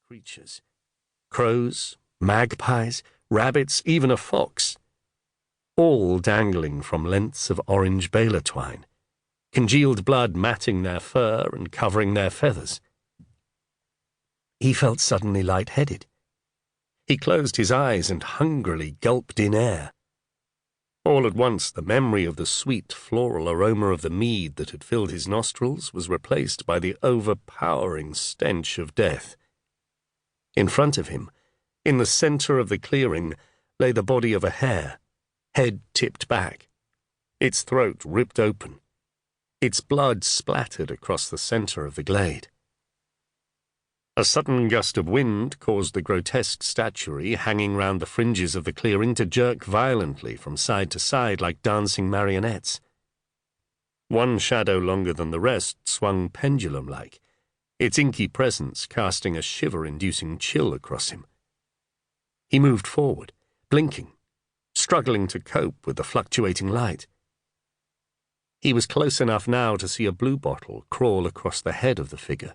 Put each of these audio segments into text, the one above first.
creatures. Crows, magpies, rabbits, even a fox. All dangling from lengths of orange baler twine, congealed blood matting their fur and covering their feathers. He felt suddenly light-headed. He closed his eyes and hungrily gulped in air. All at once the memory of the sweet floral aroma of the mead that had filled his nostrils was replaced by the overpowering stench of death. In front of him, in the centre of the clearing, lay the body of a hare, head tipped back, its throat ripped open, its blood splattered across the centre of the glade. A sudden gust of wind caused the grotesque statuary hanging round the fringes of the clearing to jerk violently from side to side like dancing marionettes. One shadow longer than the rest swung pendulum-like, its inky presence casting a shiver-inducing chill across him. He moved forward, blinking, struggling to cope with the fluctuating light. He was close enough now to see a bluebottle crawl across the head of the figure,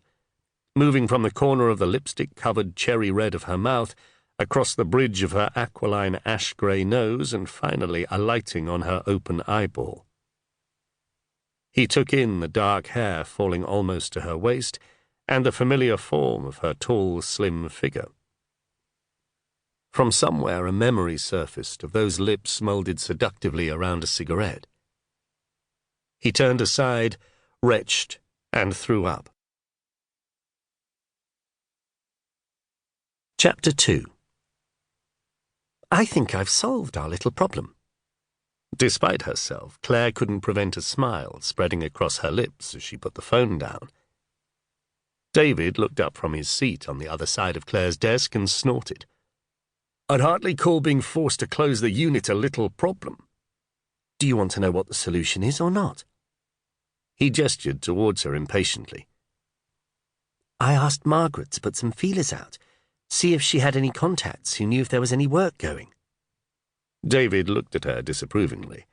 moving from the corner of the lipstick-covered cherry red of her mouth, across the bridge of her aquiline ash-grey nose, and finally alighting on her open eyeball. He took in the dark hair falling almost to her waist, and the familiar form of her tall, slim figure. From somewhere a memory surfaced of those lips moulded seductively around a cigarette. He turned aside, retched, and threw up. Chapter 2. I think I've solved our little problem. Despite herself, Claire couldn't prevent a smile spreading across her lips as she put the phone down. David looked up from his seat on the other side of Claire's desk and snorted. I'd hardly call being forced to close the unit a little problem. Do you want to know what the solution is or not? He gestured towards her impatiently. I asked Margaret to put some feelers out, see if she had any contacts who knew if there was any work going. David looked at her disapprovingly.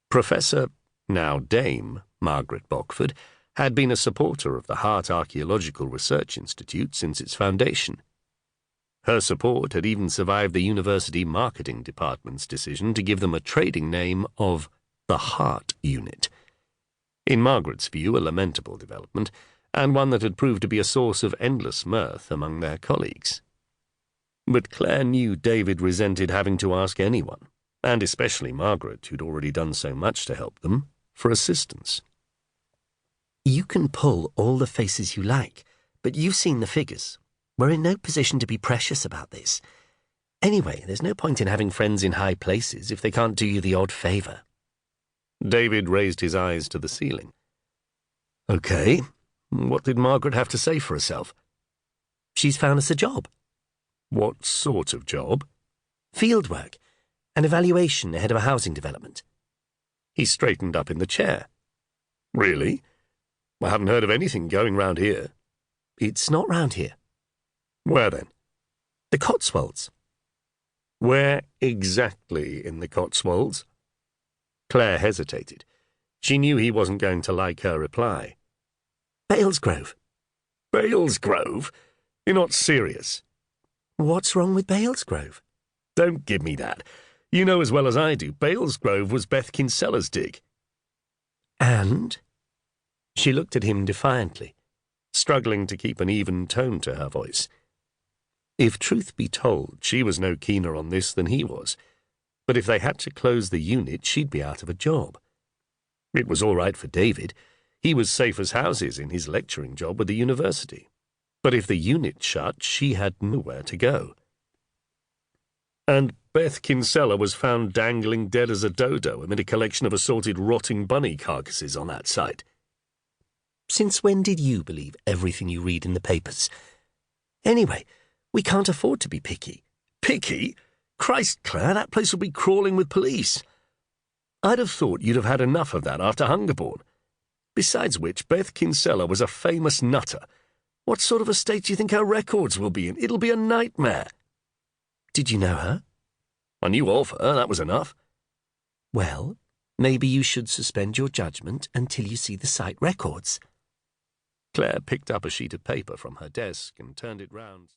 Professor, now Dame, Margaret Bockford, had been a supporter of the Hart Archaeological Research Institute since its foundation. Her support had even survived the university marketing department's decision to give them a trading name of the Hart Unit. In Margaret's view, a lamentable development, and one that had proved to be a source of endless mirth among their colleagues. But Claire knew David resented having to ask anyone, and especially Margaret, who'd already done so much to help them, for assistance. You can pull all the faces you like, but you've seen the figures. We're in no position to be precious about this. Anyway, there's no point in having friends in high places if they can't do you the odd favour. David raised his eyes to the ceiling. Okay. What did Margaret have to say for herself? She's found us a job. What sort of job? Field work. An evaluation ahead of a housing development. He straightened up in the chair. Really? I haven't heard of anything going round here. It's not round here. Where then? The Cotswolds. Where exactly in the Cotswolds? Claire hesitated. She knew he wasn't going to like her reply. Balesgrove. Balesgrove? You're not serious. What's wrong with Balesgrove? Don't give me that. You know as well as I do, Balesgrove was Beth Kinsella's dig. And? She looked at him defiantly, struggling to keep an even tone to her voice. If truth be told, she was no keener on this than he was. But if they had to close the unit, she'd be out of a job. It was all right for David. He was safe as houses in his lecturing job with the university. But if the unit shut, she had nowhere to go. And Beth Kinsella was found dangling dead as a dodo amid a collection of assorted rotting bunny carcasses on that site. Since when did you believe everything you read in the papers? Anyway, we can't afford to be picky. Picky? Christ, Claire, that place will be crawling with police. I'd have thought you'd have had enough of that after Hungerbourne. Besides which, Beth Kinsella was a famous nutter. What sort of a state do you think her records will be in? It'll be a nightmare. Did you know her? I knew of her, that was enough. Well, maybe you should suspend your judgment until you see the site records. Claire picked up a sheet of paper from her desk and turned it round.